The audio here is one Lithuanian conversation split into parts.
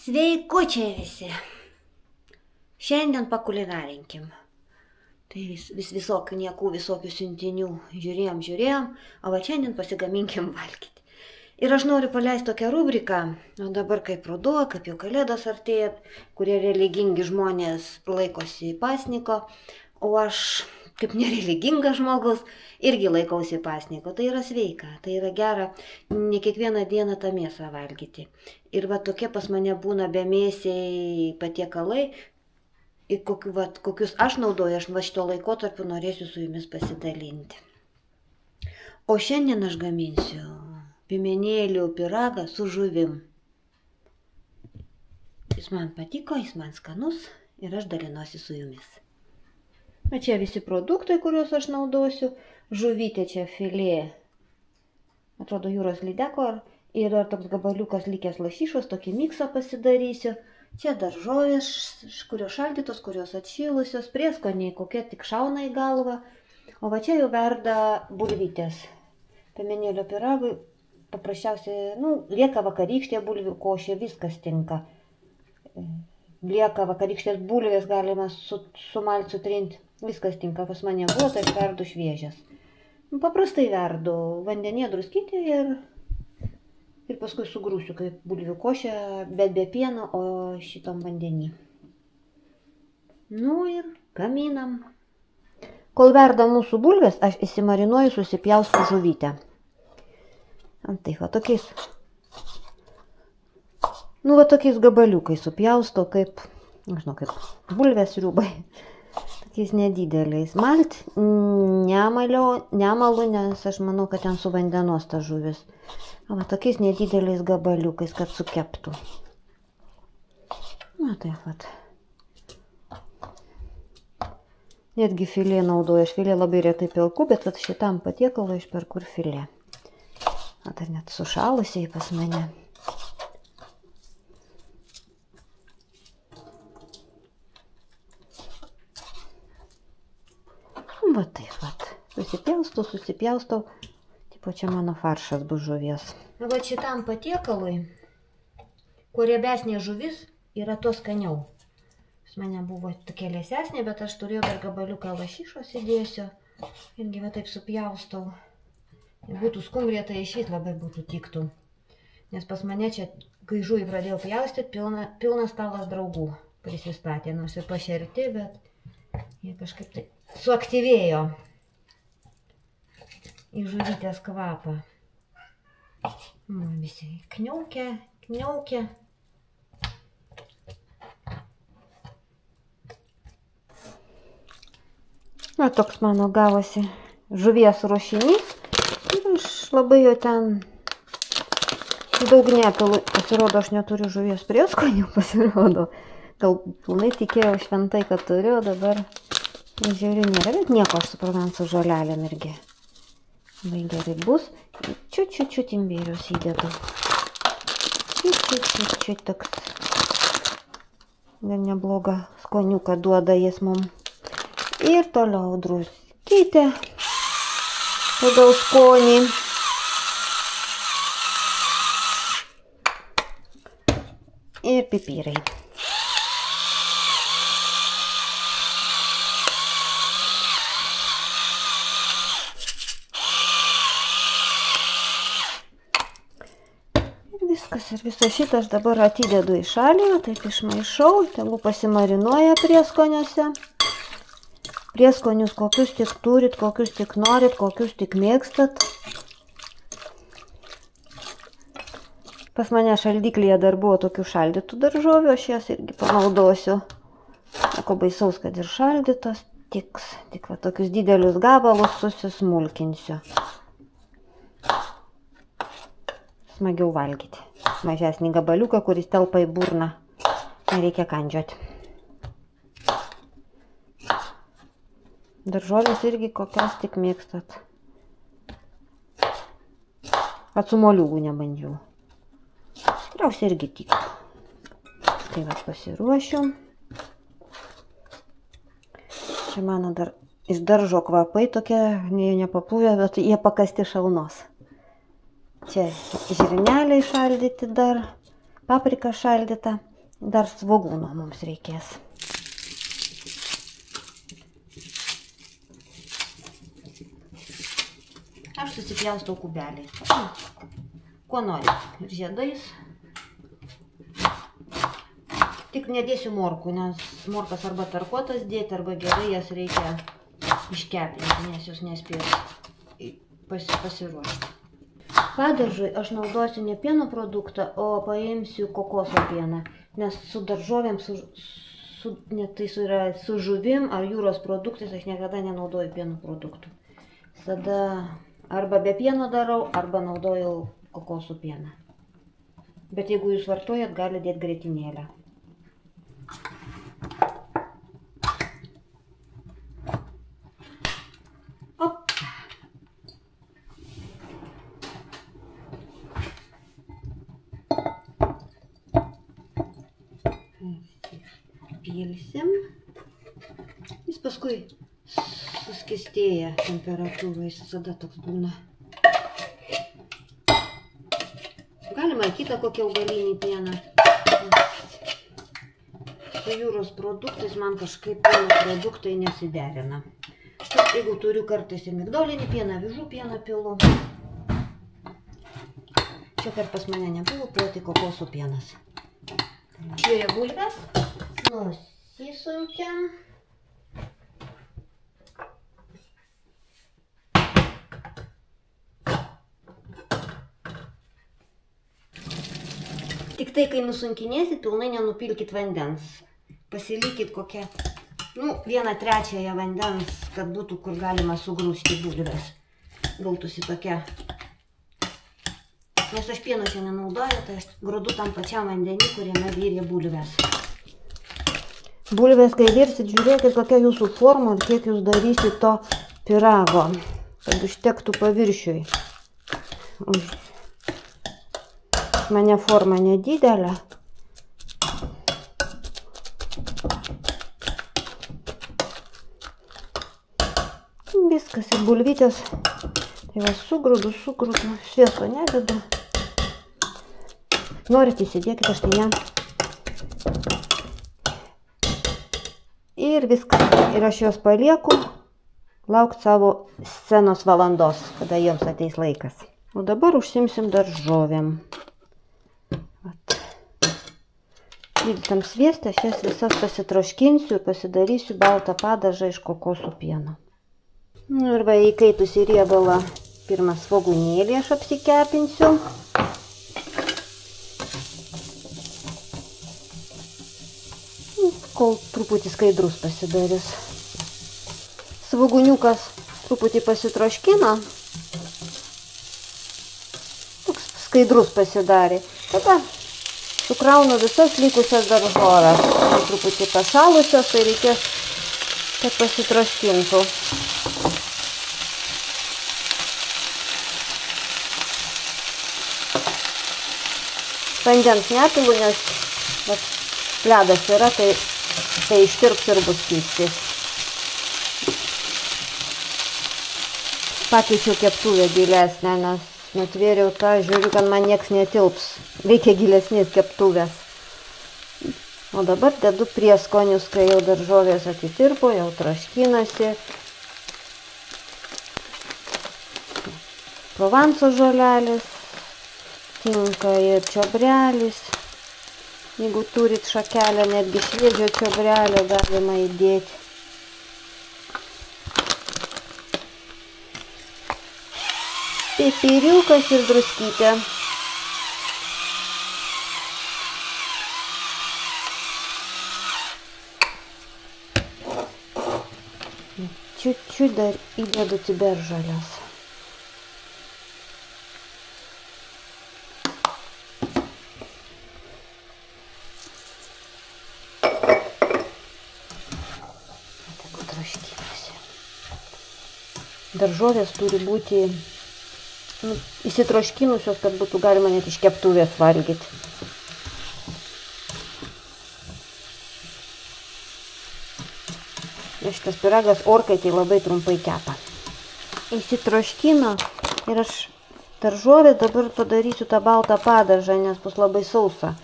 Sveikučiai visi. Šiandien pakulinarinkim. Tai visokių niekų, visokių siuntinių žiūrėjom, o va šiandien pasigaminkim valgyti. Ir aš noriu paleisti tokią rubriką, o dabar kaip ruduo, kaip jau kalėdos artėja, kurie religingi žmonės laikosi pasniko, o aš, kaip nereligingas žmogus, irgi laikausi pasniko. Tai yra sveika, tai yra gera ne kiekvieną dieną tą mėsą valgyti. Ir va tokie pas mane būna bemėsiai patiekalai, ir kokius aš naudoju, aš va šito laikotarpiu norėsiu su jumis pasidalinti. O šiandien aš gaminsiu piemenėlių pyragą su žuvim. Jis man patiko, jis man skanus ir aš dalinuosi su jumis. O čia visi produktai, kuriuos aš naudosiu. Žuvytė čia filė, atrodo jūros lydeko, ir toks gabaliukas likęs lašišos, tokį miksą pasidarysiu. Čia daržovės, kurios šaldytos, kurios atšilusios, prieskoniai kokie tik šauna į galvą. O va čia jau verda bulvytės. Piemenėlio pyragui paprasčiausiai, lieka vakarykštė bulvių košė, viskas tinka. Lieka vakarykštės bulvės, galima sumalti, sutrinti, viskas tinka. Pas mane buvo, tai aš verdu šviežias. Paprastai verdu vandenyje druskytį ir paskui sugrūsiu kaip bulvių košę, bet be pieno, o šitom vandenį. Ir gaminam. Kol verda mūsų bulvės, aš įsimarinuoju, susipjaustu žuvytę. Tai va tokiais. Va tokiais gabaliukais supjaustau, kaip bulvės sriubai. Tokiais nedideliais. Malt nemalu, nes aš manau, kad ten suvandenos ta žuvis. Va tokiais nedideliais gabaliukais, kad sukeptų. Taip vat. Netgi filė naudoju. Aš filė labai retai pilku, bet šitam patiekalui aš perku ir filė. Tai net sušalusiai pas mane. Va taip vat. Susipjaustau. Tipo čia mano faršas bus žuvies. Va šitam patiekalui, kuo riebesnė žuvis, yra to skaniau. Pas mane buvo tokia liesesnė, bet aš turėjau dar gabaliuką lašišos įdėsiu. Irgi va taip supjaustau. Būtų skumbrė, tai išvis labai būtų tiktų. Nes pas mane čia, kai žuvį pradėjau pjaustyti, pilnas stalas draugų prisistatė. Nors ir pašerti, bet jie kažkaip tai suaktyvėjo į žuvytės kvapą. Visi kniaukia. Toks mano gavosi žuvies ruošinys. Ir aš labai jo ten daug nepilu. Pasirodo, aš neturiu žuvies prieskonių, pasirodo. Gal pilnai tikėjau šventai, kad turiu, o dabar žiūriu nėra, bet nieko, aš su Provanso žolelėm irgi. Labai gerai bus. Čiut imbėrius įdedu. Čiut toks. Dar neblogą skoniuką duoda jis mum. Ir toliau druskytė. Pagal skonį. Ir pipirai. Viskas ir visą šitą aš dabar atidedu į šalį, taip išmaišau, tegu pasimarinuoja prieskoniuose. Prieskonius kokius tik turit, kokius tik norit, kokius tik mėgstat. Pas mane šaldiklyje dar buvo tokių šaldytų daržovių, aš jas irgi panaudosiu. Nieko baisaus, kad ir šaldytos, tiks. Tik va tokius didelius gabalus susismulkinsiu. Smagiau valgyti. Mažesnį gabaliuką, kuris telpa į burną. Nereikia kandžioti. Daržovės irgi kokias tik mėgstat. Su moliūgų nebandžiau. Tikriausiai irgi tiktų. Tai va pasiruošiu. Čia mano dar iš daržo kvapai tokie, nepapūvę, bet jie pakasti šalnos. Čia žirneliai šaldyti dar, paprika šaldyta. Dar svogūno mums reikės. Aš susipjaustau kubeliais. Kuo nori. Ir žiedais. Tik nedėsiu morkų, nes morkas arba tarkuotas dėti, arba gerai jas reikia iškepinti, nes jos nespės pasiruošti. Padažui aš naudosiu ne pieno produktą, o paimsiu kokoso pieną, nes su daržovėm, su žuvim ar jūros produktais aš niekada nenaudoju pieno produktų. Tada arba be pieno darau, arba naudojau kokosų pieną. Bet jeigu jūs vartojat, gali dėti grietinėlę. Pilsim. Jis paskui suskistėja temperatūrai, visada toks būna. Galima kitą kokį augalinį pieną. Su jūros produktais man kažkaip pieno produktai nesiderina. Jeigu turiu kartais ir migdolinį pieną, avižų pieną pilu. Čia kart pas mane nebuvo, buvo tik kokosų pienas. Šioje bulves nusisunkiam. Tik tai, kai nusunkinėsit, pilnai nenupilkit vandens. Pasilikit kokią, 1/3 vandens, kad būtų kur galima sugrūsti bulves. Gautųsi tokia. Nes aš pieno čia nenaudoju, tai aš grūdu tam pačiam vandenį, kuriame virė bulves. Bulves, kai virsit, žiūrėkit, kokia jūsų forma ir kiek jūs darysit to pyrago, kad užtektų paviršiui. Mane forma nedidelė. Viskas ir bulvytės. Tai va sugrūdu, sviesto nededu. Norit įsidėkit, aš tai ne. Ir viskas. Ir aš juos palieku laukti savo scenos valandos, kada jiems ateis laikas. O dabar užsimsim daržovėm. Lydytam sviestę aš jas visas pasitroškinsiu ir pasidarysiu baltą padažą iš kokosų pieno. Ir va, įkaitusį riebalą pirmą svogūnėlį aš apsikepinsiu. Kol truputį skaidrus pasidarys. Svogūniukas truputį pasitroškino. Toks skaidrus pasidarė. Tada sukraunu visas likusias daržoves. Truputį pašalusios, tai reikės, kad pasitroškintų. Vandens nepilu, nes ledas yra, tai ištirps ir bus skystis. Pakeičiau keptuvę gilesnę, nes nutvėriau tą, žiūriu, kad man nieks netilps. Reikia gilesnės keptuvės. O dabar dedu prieskonius, kai jau daržovės atitirpo, jau troškinasi. Provanso žolelės, tinka ir čiobrelis. Jeigu turit šakelę, netgi šviežio čiobrelio galima įdėti. Pipiriukas ir druskytė. Čiut dar įdedu ciberžolės. Daržovės turi būti įsitroškinusios, kad būtų galima net iš keptuvės valgyti. Šitas pyragas orkaitėj labai trumpai kepa. Įsitroškino ir aš daržovė dabar padarysiu tą baltą padažą, nes bus labai sausa.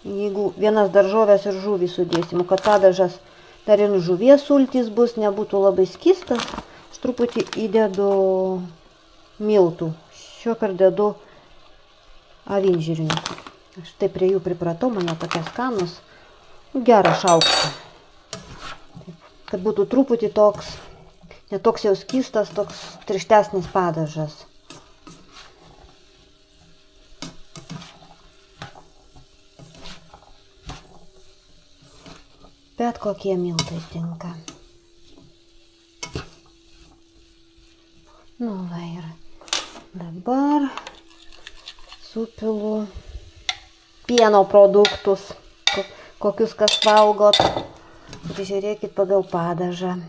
Jeigu vienas daržovės ir žuvį sudėsim, kad padažas dar ir žuvies sultys bus, nebūtų labai skystas, aš truputį įdedu miltų. Šiuokart dedu avinžirnių. Aš taip prie jų pripratau, mane tokie skanus. Gerą šaukštą. Kad būtų truputį toks, netoks jau skystas, toks tirštesnis padažas. Bet kokie miltai tinka. Nu va ir dabar supilu pieno produktus, kokius kas valgot. Ir žiūrėkit pagal padažą.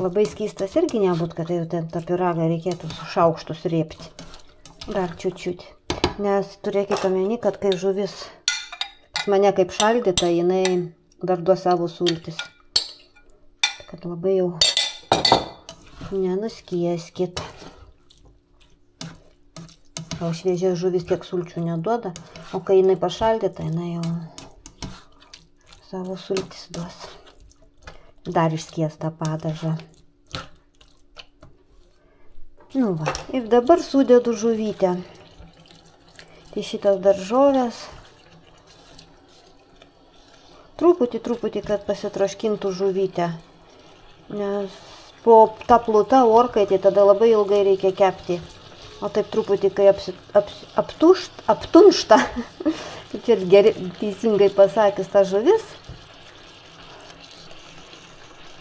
Labai skystas irgi nebūt, kad jau ten tą pyragą reikėtų su šaukštu srėpti. Dar čiut-čiut. Nes turėkit omeny, kad kai žuvis pas mane kaip šaldyta, jinai dar duos savo sultis. Kad labai jau nenuskieskit. O šviežia žuvis tiek sulčių neduoda, o kai jinai pašaldyta, jinai jau savo sultis duos. Dar išskiestą padažą. Nu va, ir dabar sudedu žuvytę. Tai šitas daržovės. Truputį, kad pasitroškintų žuvytę. Nes po tą plutą orkaitį tada labai ilgai reikia kepti. O taip truputį, kai aptunšta, čia teisingai pasakius, ta žuvis,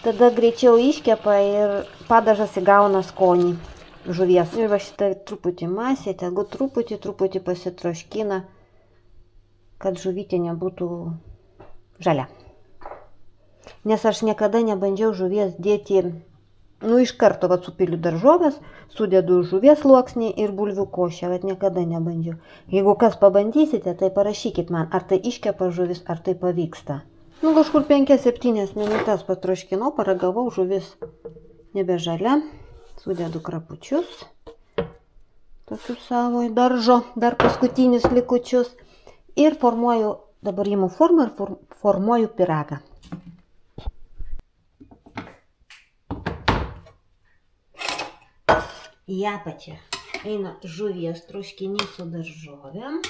tada greičiau iškepa ir padažas įgauna skonį žuvies. Ir va šitą truputį masė, tegu truputį pasitroškina, kad žuvytė nebūtų žalia. Nes aš niekada nebandžiau žuvies dėti, iš karto, va, supiliu daržovės, sudedu žuvies sluoksnį ir bulvių košę, bet niekada nebandžiau. Jeigu kas pabandysite, tai parašykit man, ar tai iškepa žuvis, ar tai pavyksta. Kažkur 5-7 minutės patroškinau, paragavau, žuvis nebe žalia. Sudedu krapučius, tokius savo daržo, dar paskutinius likučius. Ir formuoju, dabar imu formą ir formuoju pyragą. Į apačią eina žuvies troškinys su daržovėm.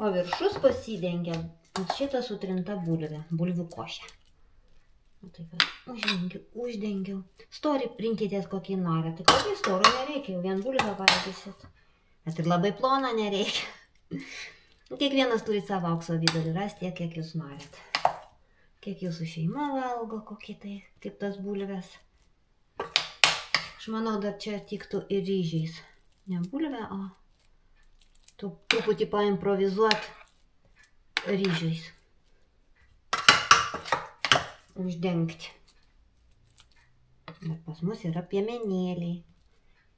O viršus pasidengiam šitą sutrintą bulvę, bulvių košę. Taip va, uždengiau. Storį rinkitės kokį norite. Tai kokį storį nereikia, jau vien bulvę valgysit. Bet ir labai ploną nereikia. Kiekvienas turi savo aukso vidurį, ras tiek, kiek jūs norit. Kiek jūsų šeima valgo, kokį tai, kaip tas bulvės. Aš manau, dar čia tiktų ir ryžiais. Ne bulvę, o truputį paimprovizuot ryžiais. Uždengti. Bet pas mus yra piemenėliai.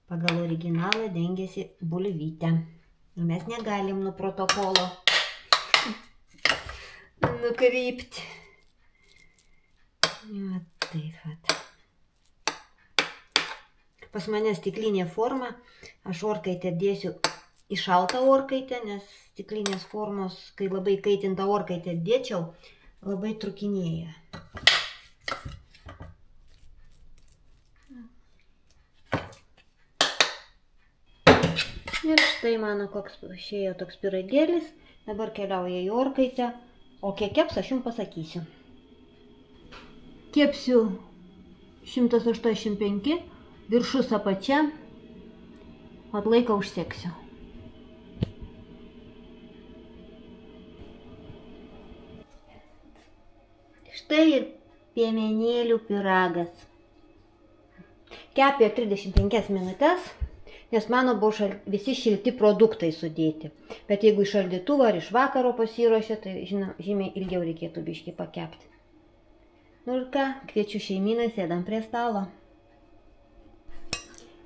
Pagal originalą dengiasi bulvytę. Mes negalim nuo protokolo nukrypti. Ja, taip pat. Pas mane stiklinė forma. Aš orkaitę dėsiu į šaltą orkaitę, nes stiklinės formos, kai labai kaitintą orkaitę dėčiau, labai trukinėja. Ir štai mano koks išėjo toks pyragėlis. Dabar keliauja į orkaitę. O kiek keps, aš jums pasakysiu. Kepsiu 185, viršus apačia, atlaiką užseksiu. Štai ir piemenėlių pyragas. Kepė 35 minutės, nes mano buvo visi šilti produktai sudėti. Bet jeigu iš šaldytuvo ar iš vakaro pasiruošė, tai žymiai ilgiau reikėtų biškį pakepti. Nu ir ką, kviečiu šeimynai, sėdam prie stalo.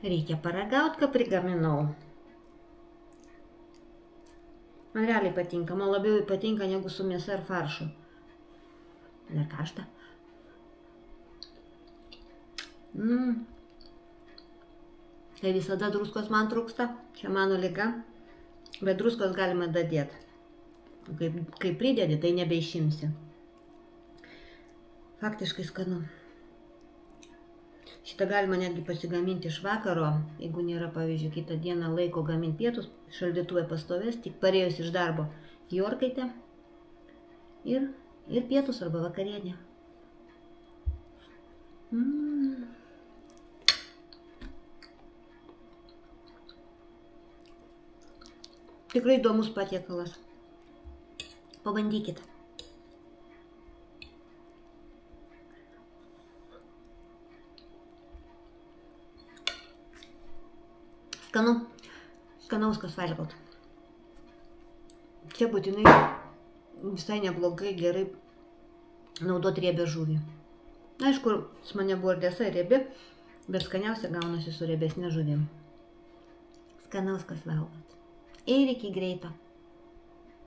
Reikia paragauti, ką prigaminau. Man realiai patinka, man labiau patinka negu su mėsa ir faršu. Dar karšta. Tai visada druskos man trūksta, čia mano liga, bet druskos galima dadėti. Kai pridedi, tai nebeišimsi. Faktiškai skanu. Šitą galima netgi pasigaminti iš vakaro, jeigu nėra, pavyzdžiui, kitą dieną laiko gaminti pietus, šaldytuve pastovės, tik parėjus iš darbo į orkaitę ir pietus arba vakarienė. Tikrai įdomus patiekalas. Pabandykit. Skanu. Skanaus, kas valgot. Čia būtinai visai neblogai gerai naudoti riebę žuvį. Aišku, su mane buvo ir desa ir riebi, bet skaniausia gaunasi su riebesne žuvim. Skanaus, kas valgot. Ir iki greito.